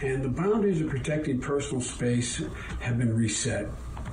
And the boundaries of protecting personal space have been reset,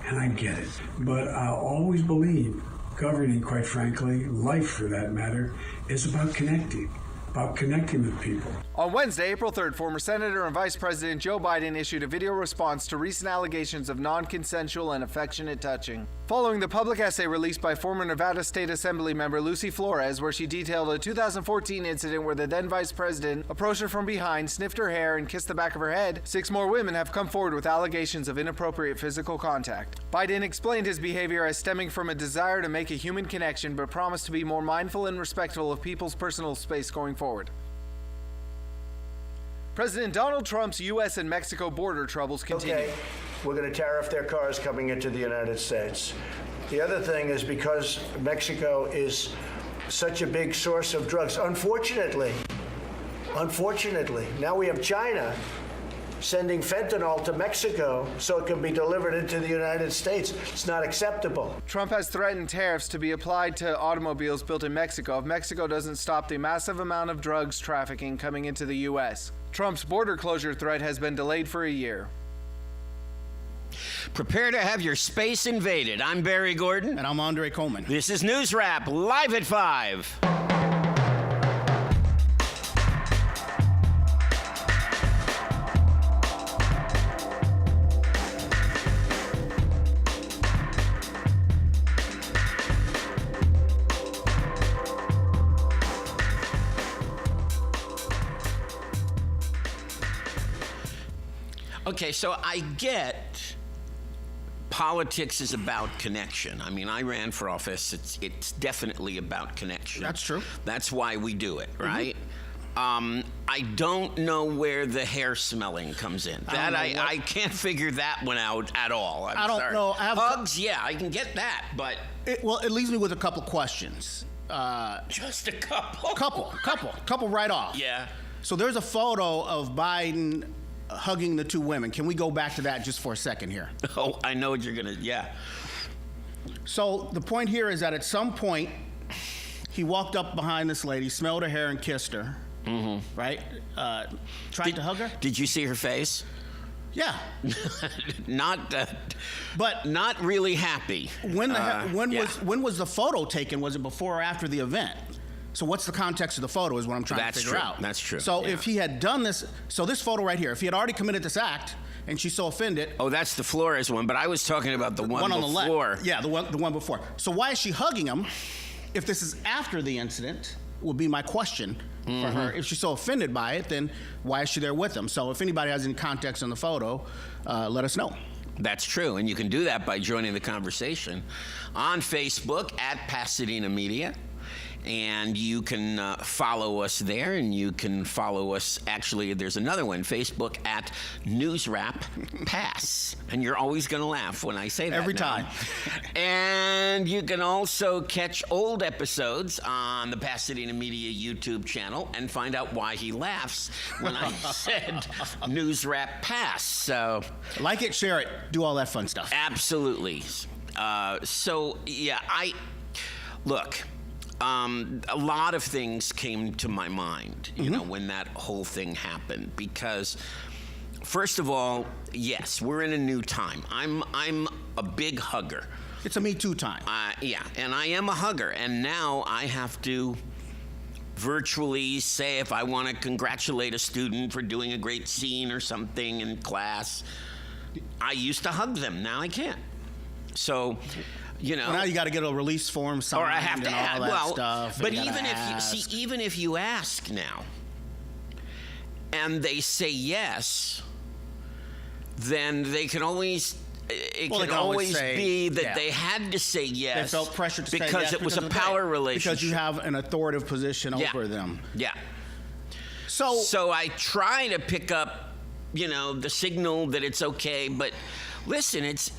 and I get it. But I'll always believe governing, quite frankly, life for that matter, is about connecting with people. On Wednesday, April 3rd, former Senator and Vice President Joe Biden issued a video response to recent allegations of non-consensual and affectionate touching. Following the public essay released by former Nevada State Assembly member Lucy Flores, where she detailed a 2014 incident where the then Vice President approached her from behind, sniffed her hair, and kissed the back of her head, 6 more women have come forward with allegations of inappropriate physical contact. Biden explained his behavior as stemming from a desire to make a human connection, but promised to be more mindful and respectful of people's personal space going forward. President Donald Trump's U.S. and Mexico border troubles continue. Okay, we're going to tariff their cars coming into the United States. The other thing is because Mexico is such a big source of drugs, unfortunately, now we have China sending fentanyl to Mexico so it can be delivered into the United States. It's not acceptable. Trump has threatened tariffs to be applied to automobiles built in Mexico if Mexico doesn't stop the massive amount of drugs trafficking coming into the U.S. Trump's border closure threat has been delayed for a year. Prepare to have your space invaded. I'm Barry Gordon. And I'm Andre Coleman. This is NewsRap, live at 5. Okay, so I get politics is about connection. I mean, I ran for office. It's definitely about connection. That's true. That's why we do it, right? I don't know where the hair smelling comes in. That I can't figure that one out at all. I don't know. Hugs, yeah, I can get that, but it leaves me with a couple questions. Just a couple. Couple right off. Yeah. So there's a photo of Biden hugging the 2 women. Can we go back to that just for a second here? Oh, I know what you're gonna. Yeah. So the point here is that at some point he walked up behind this lady, smelled her hair, and kissed her. Mm-hmm. Right? Tried to hug her. Did you see her face? Yeah. But not really happy. When was the photo taken? Was it before or after the event? So what's the context of the photo is what I'm trying to figure out. That's true. So if he had done this, so this photo right here, if he had already committed this act and she's so offended. Oh, that's the Flores one, but I was talking about the one on before. The left. Yeah, the one before. So why is she hugging him if this is after the incident? Would be my question for her. If she's so offended by it, then why is she there with him? So if anybody has any context on the photo, let us know. That's true, and you can do that by joining the conversation on Facebook at Pasadena Media. And you can follow us there, and you can follow us, actually, there's another one, Facebook at NewsRap Pass. And you're always going to laugh when I say that every now. time. And you can also catch old episodes on the Pasadena Media YouTube channel and find out why he laughs when I said NewsRap Pass. So, like it, share it, do all that fun stuff. Absolutely. Look. A lot of things came to my mind, you know, when that whole thing happened. Because, first of all, yes, we're in a new time. I'm a big hugger. It's a Me Too time. Yeah, and I am a hugger. And now I have to virtually say if I want to congratulate a student for doing a great scene or something in class. I used to hug them. Now I can't. So... You know, well, now you got to get a release form signed, or I have to and all that stuff. But even if you ask now, and they say yes, then they can always. It can always be that they had to say yes. They felt pressure to say yes because it was a power relationship. Because you have an authoritative position over them. Yeah. So I try to pick up, you know, the signal that it's okay, but. Listen, it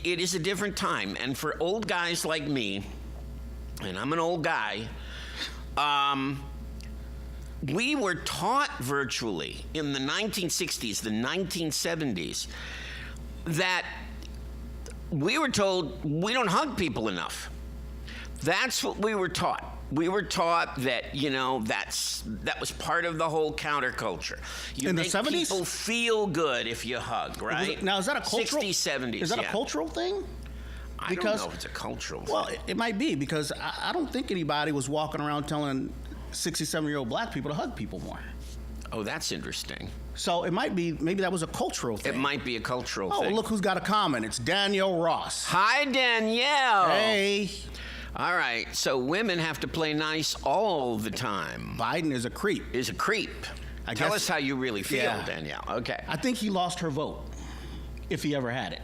is a different time, and for old guys like me, and I'm an old guy, we were taught virtually in the 1960s, the 1970s, that we were told we don't hug people enough. That's what we were taught. We were taught that, that was part of the whole counterculture. You In the make 70s? people feel good if you hug, right? Now, is that a cultural? 60s, 70s, Is that a cultural thing? I don't know if it's a cultural thing. Well, it might be, because I don't think anybody was walking around telling 67-year-old black people to hug people more. Oh, that's interesting. So it might be, maybe that was a cultural thing. It might be a cultural thing. Oh, look who's got a comment. It's Danielle Ross. Hi, Danielle. Hey. All right, so women have to play nice all the time. Biden is a creep. Is a creep. Tell us how you really feel, Yeah. Danielle. Okay. I think he lost her vote, if he ever had it.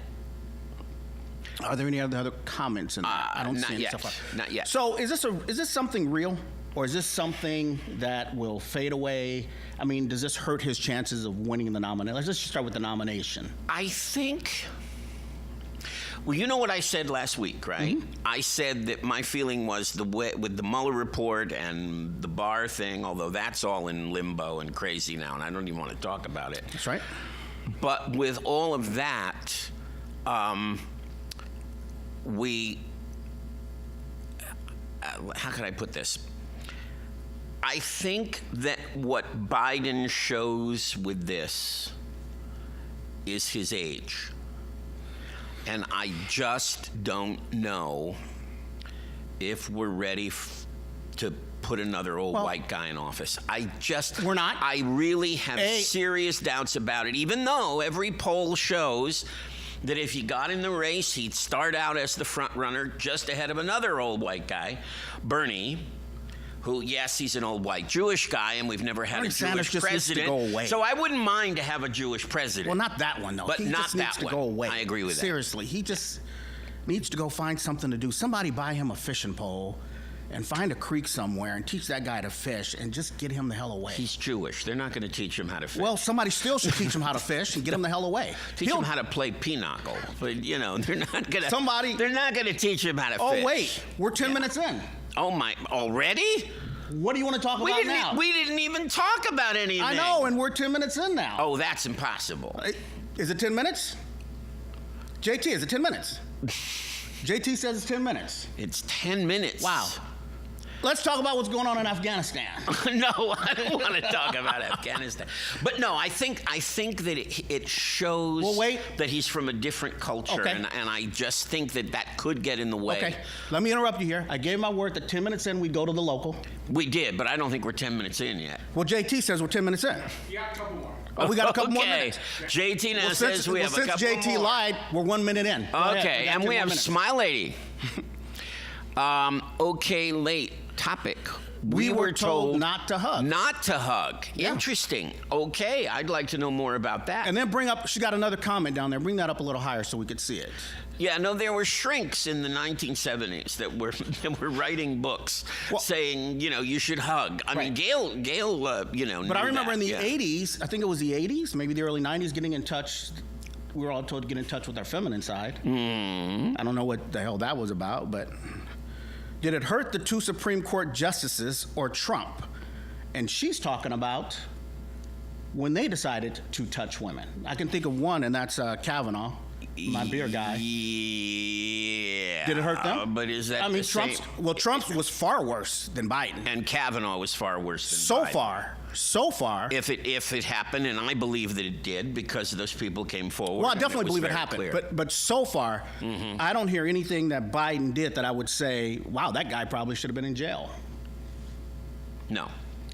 Are there any other comments in that? I don't not see any yet. stuff. Not yet. So is this something real, or is this something that will fade away? I mean, does this hurt his chances of winning the nomination? Let's just start with the nomination. I think. Well, you know what I said last week, right? Mm-hmm. I said that my feeling was with the Mueller report and the Barr thing, although that's all in limbo and crazy now, and I don't even want to talk about it. That's right. But with all of that, how can I put this? I think that what Biden shows with this is his age. And I just don't know if we're ready to put another old white guy in office. We're not? I really have serious doubts about it, even though every poll shows that if he got in the race, he'd start out as the front runner just ahead of another old white guy, Bernie, who, yes, he's an old white Jewish guy, and we've never had Bernie a Sanders Jewish just president. needs to go away. So I wouldn't mind to have a Jewish president. Well, not that one, though. But he not just needs that to one. go away. I agree with that. Seriously, he just needs to go find something to do. Somebody buy him a fishing pole and find a creek somewhere and teach that guy to fish and just get him the hell away. He's Jewish. They're not going to teach him how to fish. Well, somebody still should teach him how to fish and get him the hell away. Teach him how to play pinochle. But, they're not going to... They're not going to teach him how to fish. Oh, wait. We're 10 minutes in. Oh, my... Already? What do you want to talk about now? We didn't even talk about anything. I know, and we're 10 minutes in now. Oh, that's impossible. Is it 10 minutes? JT, is it 10 minutes? JT says it's 10 minutes. It's 10 minutes. Wow. Let's talk about what's going on in Afghanistan. No, I don't want to talk about Afghanistan. But no, I think that it shows that he's from a different culture, Okay. and I just think that could get in the way. Okay, let me interrupt you here. I gave my word that 10 minutes in, we go to the local. We did, but I don't think we're 10 minutes in yet. Well, JT says we're 10 minutes in. You got a couple more. Oh, we got a couple more minutes. JT now says we have a couple since JT more. lied, we're 1 minute in. Go ahead. Okay, got and 10 we more have minutes. Smile Lady. Okay, late topic. We were told not to hug. Not to hug. Yeah. Interesting. Okay, I'd like to know more about that. And then she got another comment down there. Bring that up a little higher so we could see it. Yeah, no, there were shrinks in the 1970s that were writing books saying, you should hug. I mean, Gail, But I remember in the 80s, I think it was the 80s, maybe the early 90s, getting in touch. We were all told to get in touch with our feminine side. Mm-hmm. I don't know what the hell that was about, but did it hurt the 2 Supreme Court justices or Trump? And she's talking about when they decided to touch women. I can think of one, and that's Kavanaugh, my beer guy. Yeah. Did it hurt them? But is that Trump's was far worse than Biden. And Kavanaugh was far worse than Biden. So far. If it happened, and I believe that it did because those people came forward. Well, I definitely believe it happened. But so far, I don't hear anything that Biden did that I would say, wow, that guy probably should have been in jail. No.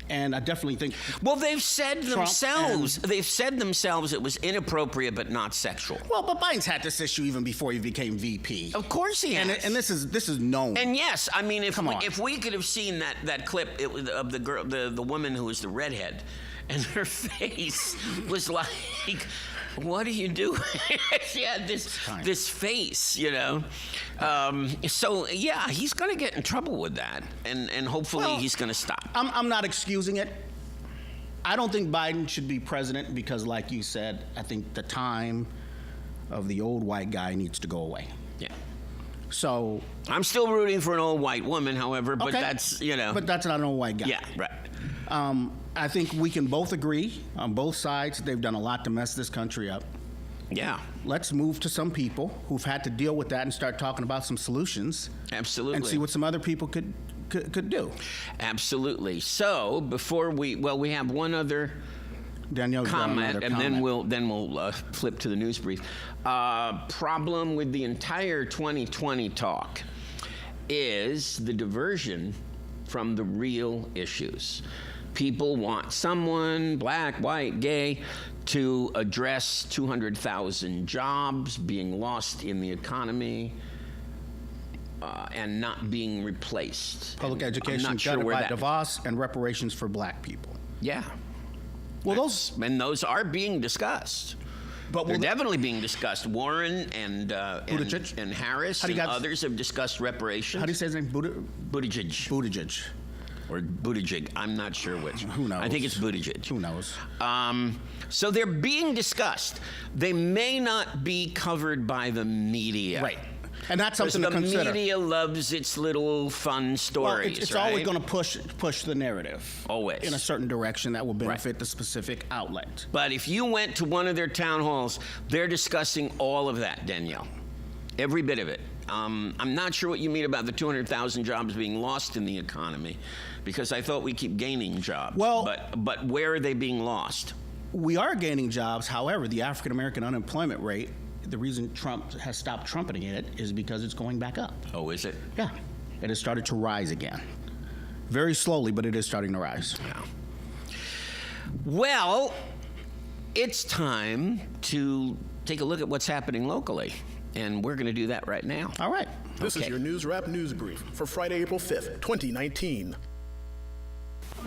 And I definitely think. Well, they've said themselves it was inappropriate but not sexual. Well, but Biden's had this issue even before he became VP. Of course he has. And this is known. And yes, I mean, if we could have seen that clip, it was of the girl, the woman who was the redhead, and her face was like, what are you doing? She had this face, So yeah, he's going to get in trouble with that, and hopefully he's going to stop. I'm not excusing it. I don't think Biden should be president because, like you said, I think the time of the old white guy needs to go away. Yeah. So I'm still rooting for an old white woman, however, but that's But that's not an old white guy. Yeah, right. I think we can both agree on both sides they've done a lot to mess this country up. Yeah. Let's move to some people who've had to deal with that and start talking about some solutions. Absolutely. And see what some other people could could do. Absolutely. So before we have one other Danielle's got comment, another and comment. then we'll flip to the news brief. Problem with the entire 2020 talk is the diversion from the real issues. People want someone, black, white, gay, to address 200,000 jobs being lost in the economy and not being replaced. Public And education I'm not sure gutted where by that. DeVos and reparations for black people. Yeah. Well, those are being discussed. but They're definitely being discussed. Warren and Buttigieg? and Harris How do and you guys- others have discussed reparations. how do you say his name? Buttigieg Buttigieg. or Buttigieg? I'm not sure which. Who knows? I think it's Buttigieg. Who knows? So they're being discussed. They may not be covered by the media. Right. And that's something to Because the consider. media loves its little fun Well, stories. it's right? always going to push the narrative. Always. In a certain direction that will benefit the specific outlet. But if you went to one of their town halls, they're discussing all of that, Danielle. Every bit of it. I'm not sure what you mean about the 200,000 jobs being lost in the economy, because I thought we keep gaining jobs. Well- but where are they being lost? We are gaining jobs. However, the African American unemployment rate, the reason Trump has stopped trumpeting it is because it's going back up. Oh, is it? Yeah. It has started to rise again. Very slowly, but it is starting to rise. Yeah. Well, it's time to take a look at what's happening locally, and we're going to do that right now. All right. This is your NewsRap News Brief for Friday, April 5th, 2019.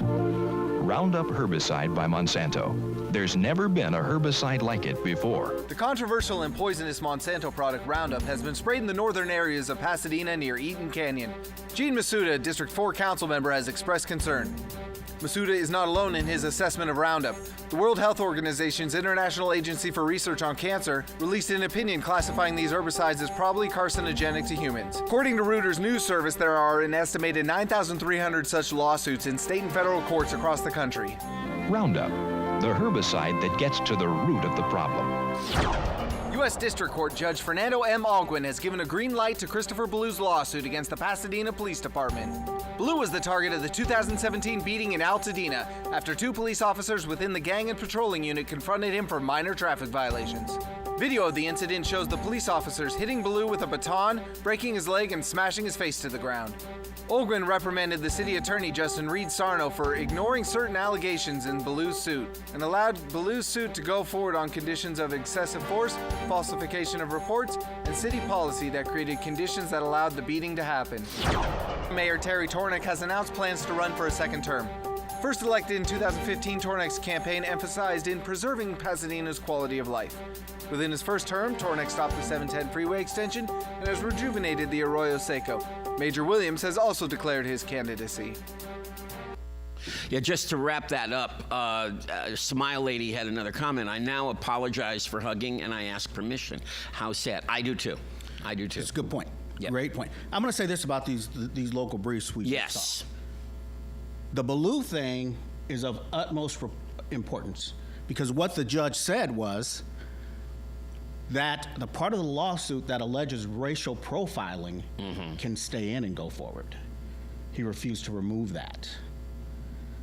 Roundup herbicide by Monsanto. There's never been a herbicide like it before. The controversial and poisonous Monsanto product Roundup has been sprayed in the northern areas of Pasadena near Eaton Canyon. Gene Masuda, District 4 council member, has expressed concern. Masuda is not alone in his assessment of Roundup. The World Health Organization's International Agency for Research on Cancer released an opinion classifying these herbicides as probably carcinogenic to humans. According to Reuters news service, there are an estimated 9,300 such lawsuits in state and federal courts across the country. Roundup, the herbicide that gets to the root of the problem. U.S. District Court Judge Fernando M. Alguin has given a green light to Christopher Blue's lawsuit against the Pasadena Police Department. Blue was the target of the 2017 beating in Altadena after two police officers within the gang and patrolling unit confronted him for minor traffic violations. Video of the incident shows the police officers hitting Blue with a baton, breaking his leg, and smashing his face to the ground. Olgren reprimanded the city attorney Justin Reed Sarno for ignoring certain allegations in Blue's suit and allowed Blue's suit to go forward on conditions of excessive force, falsification of reports, and city policy that created conditions that allowed the beating to happen. Mayor Terry Tornick has announced plans to run for a second term. First elected in 2015, Tornick's campaign emphasized in preserving Pasadena's quality of life. Within his first term, Tornick stopped the 710 freeway extension and has rejuvenated the Arroyo Seco. Major Williams has also declared his candidacy. Yeah, just to wrap that up, Smile Lady had another comment. I now apologize for hugging, and I ask permission. How sad. I do too. I do too. It's a good point. Yep. Great point. I'm going to say this about these local briefs we just Yes. saw. The Baloo thing is of utmost importance because what the judge said was that the part of the lawsuit that alleges racial profiling can stay in and go forward. He refused to remove that.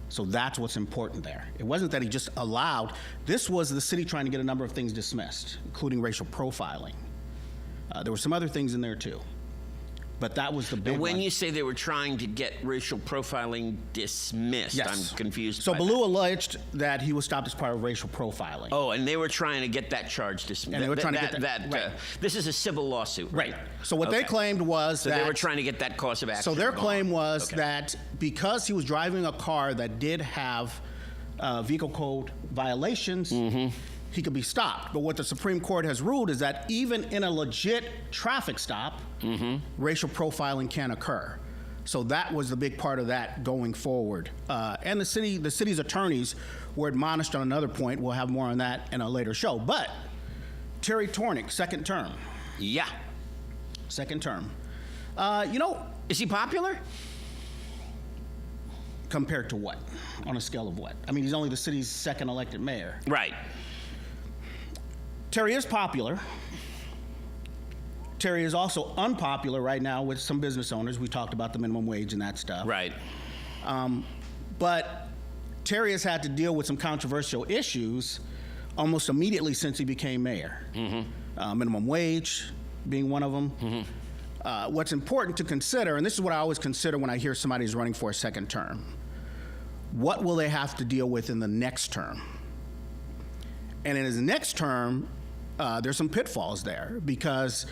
So that's what's important there. It wasn't that he just allowed. This was the city trying to get a number of things dismissed, including racial profiling. There were some other things in there too. But that was the big And when one. you say they were trying to get racial profiling dismissed, Yes. I'm confused. So by Baloo that. alleged that he was stopped as part of racial profiling. Oh, and they were trying to get that charge dismissed. And they were trying to get that- right. This is a civil lawsuit, right? So what they Okay. claimed was So that they were trying to get that cause of action. So their gone. claim was Okay. that because he was driving a car that did have vehicle code violations, he could be stopped. But what the Supreme Court has ruled is that even in a legit traffic stop, racial profiling can occur. So that was the big part of that going forward. And the city's attorneys were admonished on another point. We'll have more on that in a later show. But Terry Tornick, second term. Yeah. Second term. Is he popular? Compared to what? On a scale of what? I mean, he's only the city's second elected mayor. Right. Terry is popular. Terry is also unpopular right now with some business owners. We talked about the minimum wage and that stuff. Right. But Terry has had to deal with some controversial issues almost immediately since he became mayor. Minimum wage being one of them. What's important to consider, and this is what I always consider when I hear somebody's running for a second term, what will they have to deal with in the next term? And in his next term, there's some pitfalls there because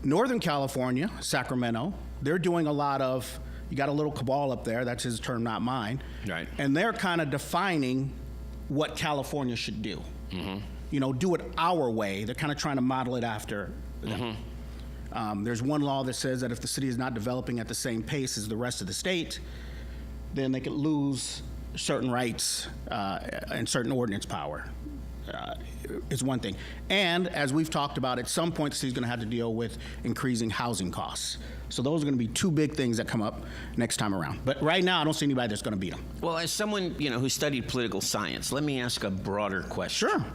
Northern California, Sacramento, they're doing a lot of, you got a little cabal up there, that's his term, not mine. Right. And they're kind of defining what California should do. You know, do it our way. They're kind of trying to model it after them. There's one law that says that if the city is not developing at the same pace as the rest of the state, then they could lose certain rights and certain ordinance power. Is one thing. And as we've talked about, at some point the city's going to have to deal with increasing housing costs. So those are going to be two big things that come up next time around. But right now, I don't see anybody that's going to beat them. Well, as someone, you know, who studied political science, let me ask a broader question. Sure.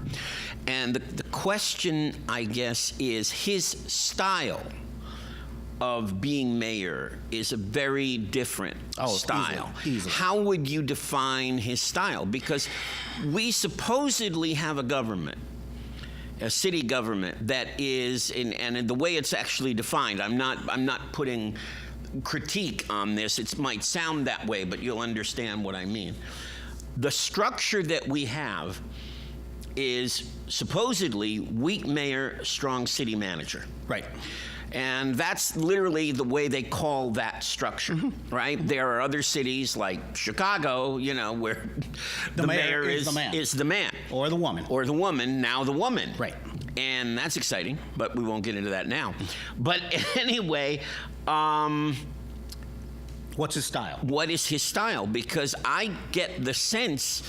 And the question, I guess, is his style of being mayor is a very different style. Easily. How would you define his style? Because we supposedly have a government, a city government that is, and the way it's actually defined, I'm not putting critique on this. It might sound that way, but you'll understand what I mean. The structure that we have is supposedly weak mayor, strong city manager. Right. And that's literally the way they call that structure, right? There are other cities like Chicago, you know, where the mayor is the man. Or the woman. Or the woman, now the woman. Right. And that's exciting, but we won't get into that now. But anyway, what's his style? What is his style? Because I get the sense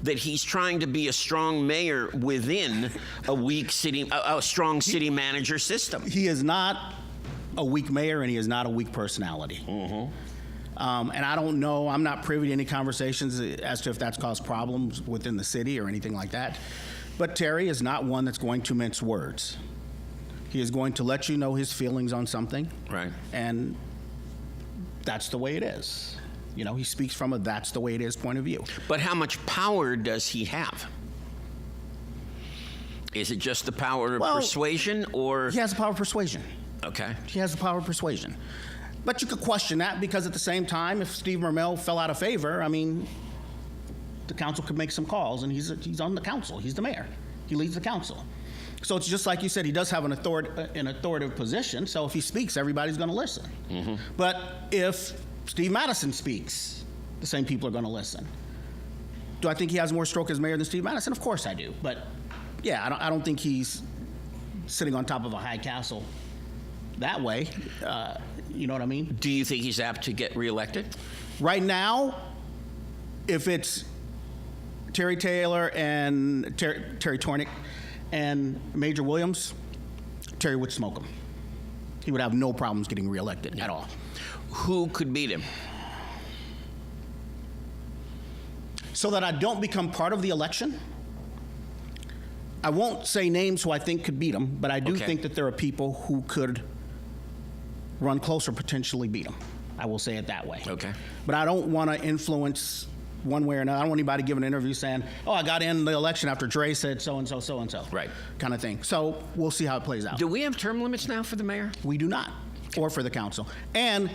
that he's trying to be a strong mayor within a weak city, a strong city manager system. He is not a weak mayor, and he is not a weak personality. And I don't know, I'm not privy to any conversations as to if that's caused problems within the city or anything like that. But Terry is not one that's going to mince words. He is going to let you know his feelings on something. Right. And that's the way it is. You know, he speaks from a that's the way it is point of view. But how much power does he have? Is it just the power of persuasion, or? He has the power of persuasion. Okay. He has the power of persuasion. But you could question that because at the same time, if Steve Mermel fell out of favor, I mean, the council could make some calls, and he's on the council. He's the mayor. He leads the council. So it's just like you said, he does have an authoritative position, so if he speaks, everybody's going to listen. But if Steve Madison speaks, the same people are going to listen. Do I think he has more stroke as mayor than Steve Madison? Of course I do. But yeah, I don't think he's sitting on top of a high castle that way. You know what I mean? Do you think he's apt to get reelected? Right now, if it's Terry Taylor and Terry Tornick and Major Williams, Terry would smoke him. He would have no problems getting reelected at all. Who could beat him? So that I don't become part of the election, I won't say names who I think could beat him, but I do think that there are people who could run close or potentially beat him. I will say it that way. Okay. But I don't want to influence one way or another. I don't want anybody giving an interview saying, oh, I got in the election after Dre said so-and-so, so-and-so. Right. Kind of thing. So we'll see how it plays out. Do we have term limits now for the mayor? We do not, or for the council. And,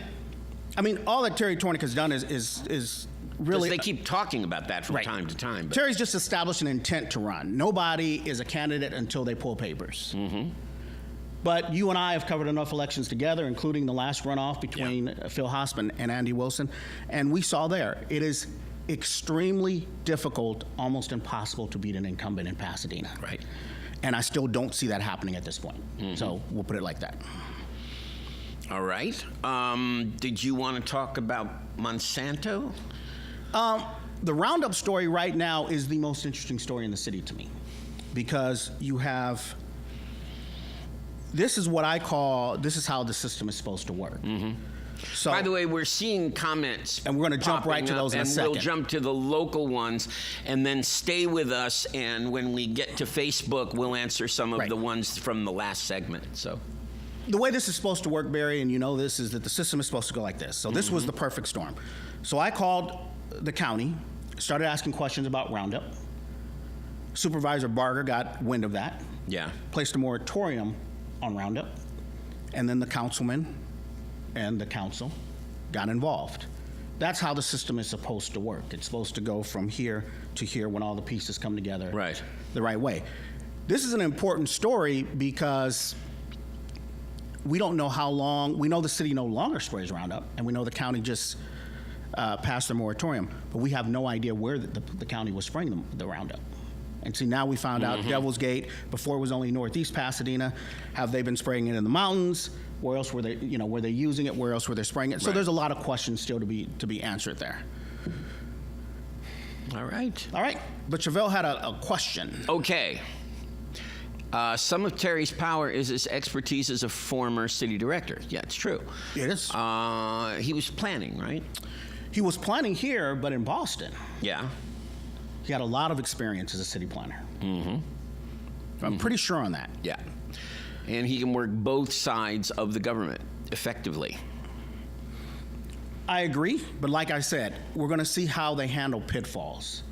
I mean, all that Terry Tornick has done is really... They keep talking about that from time to time. But Terry's just established an intent to run. Nobody is a candidate until they pull papers. But you and I have covered enough elections together, including the last runoff between Phil Hosman and Andy Wilson, and we saw there, it is extremely difficult, almost impossible to beat an incumbent in Pasadena. Right. And I still don't see that happening at this point. So we'll put it like that. All right. Did you want to talk about Monsanto? The Roundup story right now is the most interesting story in the city to me, because you have, this is what I call, this is how the system is supposed to work. So, by the way, we're seeing comments, and we're going to jump right to those in a second. And we'll jump to the local ones, and then stay with us. And when we get to Facebook, we'll answer some of the ones from the last segment. So, the way this is supposed to work, Barry, and you know this, is that the system is supposed to go like this. So this was the perfect storm. So I called the county, started asking questions about Roundup. Supervisor Barger got wind of that. Yeah. Placed a moratorium on Roundup. And then the councilman and the council got involved. That's how the system is supposed to work. It's supposed to go from here to here when all the pieces come together Right. the right way. This is an important story because we don't know how long. We know the city no longer sprays Roundup, and we know the county just passed the moratorium, but we have no idea where the county was spraying the Roundup. And see, now we found out Devil's Gate. Before it was only northeast Pasadena. Have they been spraying it in the mountains? Where else were they? Were they using it? Where else were they spraying it? So Right. there's a lot of questions still to be answered there. All right. All right, but Chevelle had a question. Okay. Some of Terry's power is his expertise as a former city director. Yeah, it's true. It is. He was planning, right? He was planning here, but in Boston. Yeah. He had a lot of experience as a city planner. I'm pretty sure on that. Yeah. And he can work both sides of the government effectively. I agree, but like I said, we're going to see how they handle pitfalls.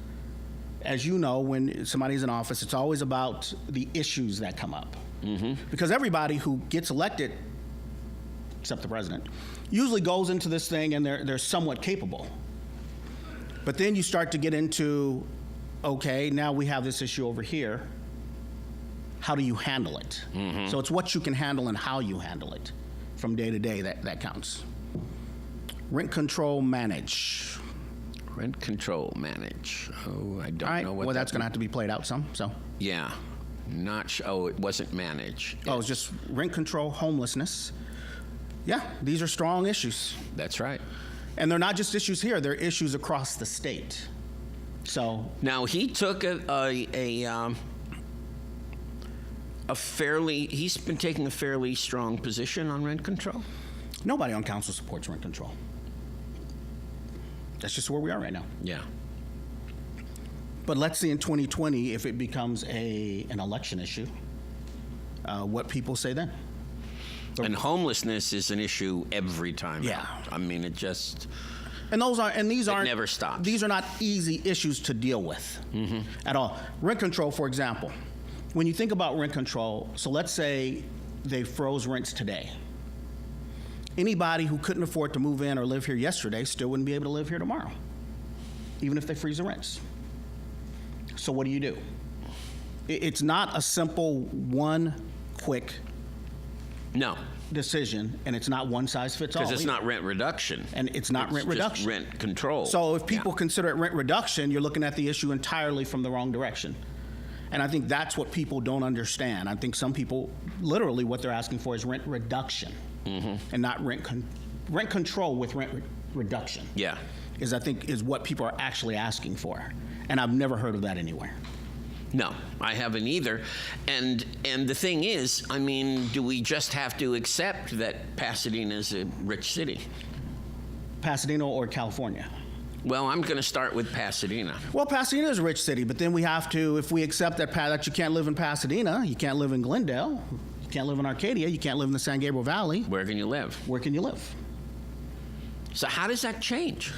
As you know, when somebody's in office, it's always about the issues that come up. Because everybody who gets elected, except the president, usually goes into this thing and they're somewhat capable. But then you start to get into, okay, now we have this issue over here. How do you handle it? So it's what you can handle and how you handle it from day to day that counts. Rent control manage. Rent control manage. Oh, I don't All right, know what well, that's going to have to be played out some, so. Yeah. Oh, it wasn't manage. Oh, it's just rent control, homelessness. Yeah, these are strong issues. That's right. And they're not just issues here, they're issues across the state. So, Now, he took he's been taking a fairly strong position on rent control. nobody on council supports rent control. That's just where we are right now. Yeah. But let's see in 2020 if it becomes an election issue, what people say then. And homelessness is an issue every time. Yeah. out. I mean, it just. And these aren't. never stops. These are not easy issues to deal with at all. Rent control, for example. When you think about rent control, so let's say they froze rents today. Anybody who couldn't afford to move in or live here yesterday still wouldn't be able to live here tomorrow, even if they freeze the rents. So what do you do? It's not a simple one quick No. decision, and it's not one size fits all. Because it's either. not rent reduction. And it's not rent reduction. Just rent control. So if people consider it rent reduction, you're looking at the issue entirely from the wrong direction. And I think that's what people don't understand. I think some people, literally what they're asking for is rent reduction and not rent control with rent reduction. Yeah. Is what people are actually asking for. And I've never heard of that anywhere. No, I haven't either. And the thing is, I mean, do we just have to accept that Pasadena is a rich city? Pasadena or California? Well, I'm going to start with Pasadena. Well, Pasadena is a rich city, but then we have to, if we accept that you can't live in Pasadena, you can't live in Glendale, you can't live in Arcadia, you can't live in the San Gabriel Valley. Where can you live? Where can you live? So how does that change?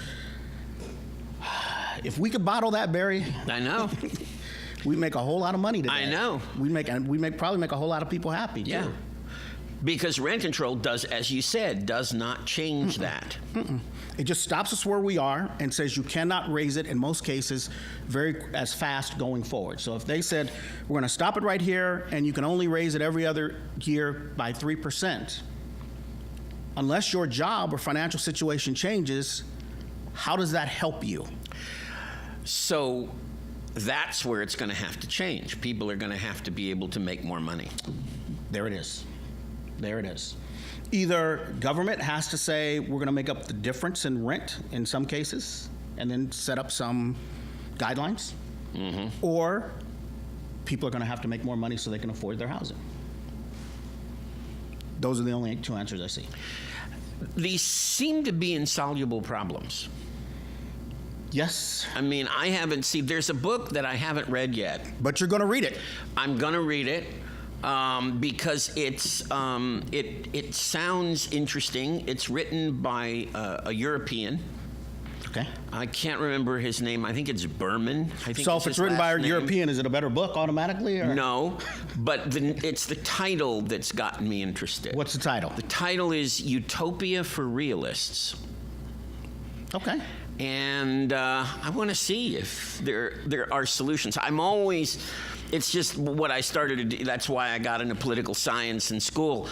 If we could bottle that, Barry, I know. we'd make a whole lot of money today. I know. We'd probably make a whole lot of people happy, too. Yeah. Because rent control does, as you said, does not change that. It just stops us where we are and says you cannot raise it, in most cases, as fast going forward. So if they said, we're going to stop it right here, and you can only raise it every other year by 3%, unless your job or financial situation changes, how does that help you? So that's where it's going to have to change. People are going to have to be able to make more money. There it is. There it is. Either government has to say we're going to make up the difference in rent in some cases and then set up some guidelines, or people are going to have to make more money so they can afford their housing. Those are the only two answers I see. These seem to be insoluble problems. Yes. I mean, I haven't seen, there's a book that I haven't read yet. But you're going to read it. I'm going to read it. because it sounds interesting. It's written by a European. Okay. I can't remember his name. I think it's Berman. I think So if it's written by a name. European, is it a better book automatically? Or? No, but it's the title that's gotten me interested. What's the title? The title is Utopia for Realists. Okay. And I want to see if there are solutions. It's just what I started to do. That's why I got into political science in school.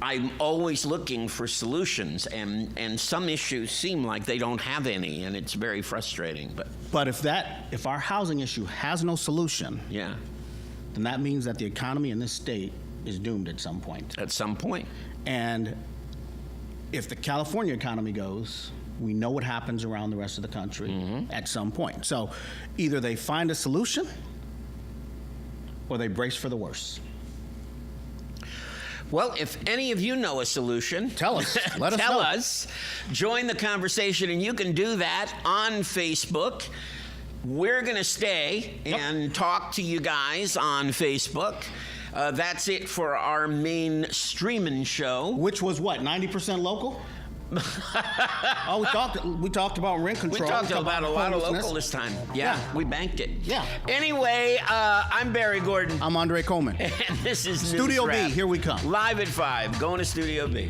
I'm always looking for solutions, and some issues seem like they don't have any, and it's very frustrating. But if our housing issue has no solution, Yeah, then that means that the economy in this state is doomed at some point. at some point. And if the California economy goes, we know what happens around the rest of the country at some point. So either they find a solution or they brace for the worst. Well, if any of you know a solution, Tell us. Let us tell know. us. Join the conversation, and you can do that on Facebook. We're going to stay and talk to you guys on Facebook. That's it for our main streaming show. Which was what, 90% local? Oh, we talked about rent We control. talked about a lot of homelessness. local this time. Yeah, we banked it. Yeah. Anyway, I'm Barry Gordon. I'm Andre Coleman. And this is Studio NewsRap. B, here we come. Live at 5, going to Studio B.